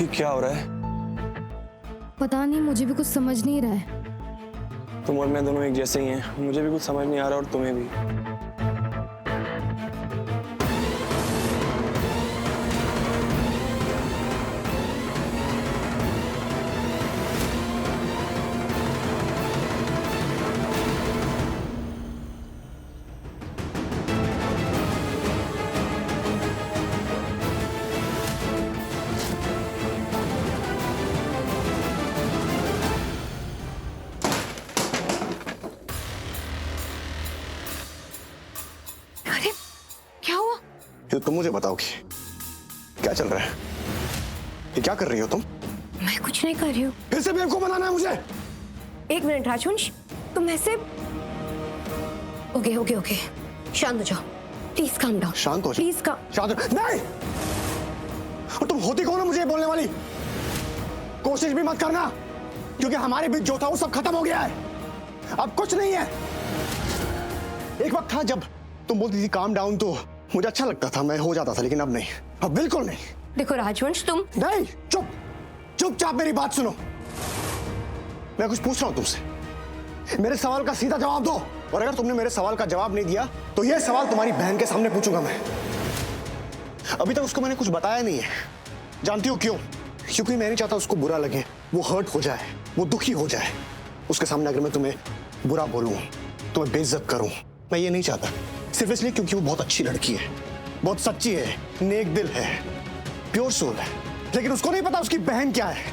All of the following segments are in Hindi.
ये क्या हो रहा है? पता नहीं, मुझे भी कुछ समझ नहीं रहा है। तुम और मैं दोनों एक जैसे ही हैं। मुझे भी कुछ समझ नहीं आ रहा और तुम्हें भी। अरे क्या हुआ? ये तुम मुझे बताओगी क्या चल रहा है? ये क्या कर रही हो तुम? मैं कुछ नहीं कर रही हूँ। फिर से बेवकूफ बनाना है मुझे? एक मिनट राजवंश, तुम ऐसे ओके ओके ओके, शांत हो जाओ प्लीज, काम डाउन। शांत हो जाओ। प्लीज का शांत हो। नहीं, और तुम होती कौन हो मुझे बोलने वाली? कोशिश भी मत करना, क्योंकि हमारे बीच जो था वो सब खत्म हो गया है। अब कुछ नहीं है। एक वक्त था जब तुम बोलती थी काम डाउन, तो मुझे अच्छा लगता था, मैं हो जाता था, लेकिन अब नहीं, अब बिल्कुल नहीं। देखो राजवंश, तुम नहीं, चुप, चुपचाप मेरी बात सुनो। मैं कुछ पूछ रहा हूं तुमसे, मेरे सवाल का सीधा जवाब दो। और अगर तुमने मेरे सवाल का जवाब नहीं दिया तो यह सवाल तुम्हारी बहन के सामने पूछूंगा मैं। अभी तक उसको मैंने कुछ बताया नहीं है। जानती हो क्यों? क्योंकि मैं नहीं चाहता उसको बुरा लगे, वो हर्ट हो जाए, वो दुखी हो जाए। उसके सामने अगर मैं तुम्हें बुरा बोलूं, तुम्हें बेइज्जत करूं, मैं ये नहीं चाहता। सिर्फ इसलिए क्योंकि वो बहुत अच्छी लड़की है, बहुत सच्ची है, नेक दिल है, प्योर सोल है। लेकिन उसको नहीं पता उसकी बहन क्या है,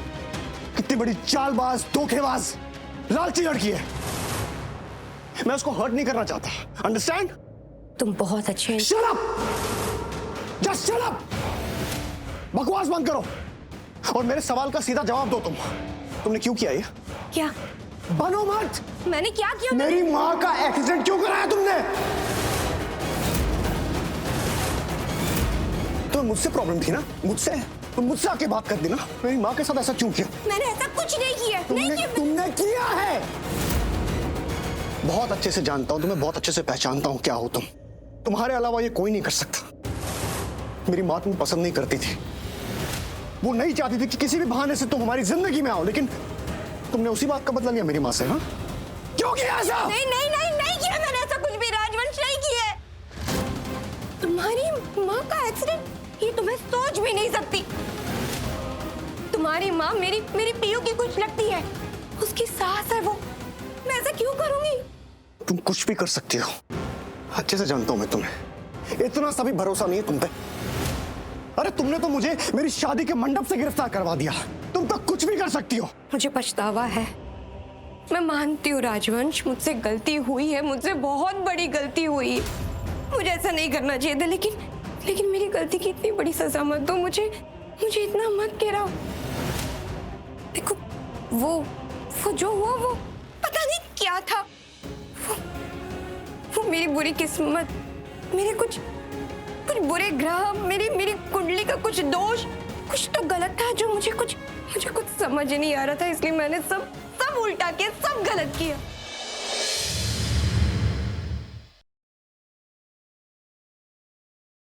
कितनी बड़ी चालबाज, धोखेबाज, लालची लड़की है। मैं उसको हर्ट नहीं करना चाहता, अंडरस्टैंड? तुम बहुत अच्छे हैं। Shut up! Just shut up! बकवास बंद करो और मेरे सवाल का सीधा जवाब दो। तुमने क्यों किया ये? क्या? बनो मत। मैंने क्या किया? मेरी माँ का एक्सीडेंट क्यों कराया तुमने? तो मुझसे प्रॉब्लम थी ना, मुझसे, तुम मुझसे आके बात कर दी ना। मेरी माँ के साथ ऐसा क्यों किया? मैंने ऐसा कुछ नहीं किया। नहीं किया। तुमने किया है। बहुत अच्छे से जानता हूं तुम्हें, बहुत अच्छे से पहचानता हूं क्या हो तुम। तुम्हारे अलावा ये कोई नहीं कर सकता। मेरी माँ तुम्हें पसंद नहीं करती थी, वो नहीं चाहती थी कि किसी भी बहाने से तुम हमारी जिंदगी में आओ, लेकिन तुमने उसी बात का बदला लिया मेरी माँ से। हाँ, क्यों किया ऐसा? नहीं नहीं नहीं नहीं किया मैंने ऐसा कुछ भी, राजवंश, नहीं किया। तुम्हारी माँ का एक्सीडेंट, ये तुम्हें सोच भी नहीं सकती। तुम्हारी माँ मेरी पीयू की कुछ लगती है, उसकी सास है वो। मैं ऐसा क्यों करूंगी? तुम कुछ भी कर सकती हो, अच्छे से जानता हूं मैं तुम्हें। इतना सा भी भरोसा नहीं है तुम पे। अरे तुमने तो मुझे मेरी शादी के मंडप से गिरफ्तार करवा दिया। तुम तो कुछ भी कर सकती हो। मुझे पछतावा है, मैं मानती हूँ राजवंश, मुझसे गलती हुई है, मुझसे बहुत बड़ी गलती हुई है। मुझे ऐसा नहीं करना चाहिए था, लेकिन मेरी गलती की इतनी बड़ी सजा मत दो मुझे इतना मत गिराओ। देखो वो जो हुआ, वो पता नहीं क्या था। वो मेरी बुरी किस्मत, मेरे कुछ बुरे ग्रह, मेरी कुंडली का कुछ दोष, कुछ तो गलत था जो मुझे कुछ समझ नहीं आ रहा था, इसलिए मैंने सब उल्टा किया, सब गलत किया।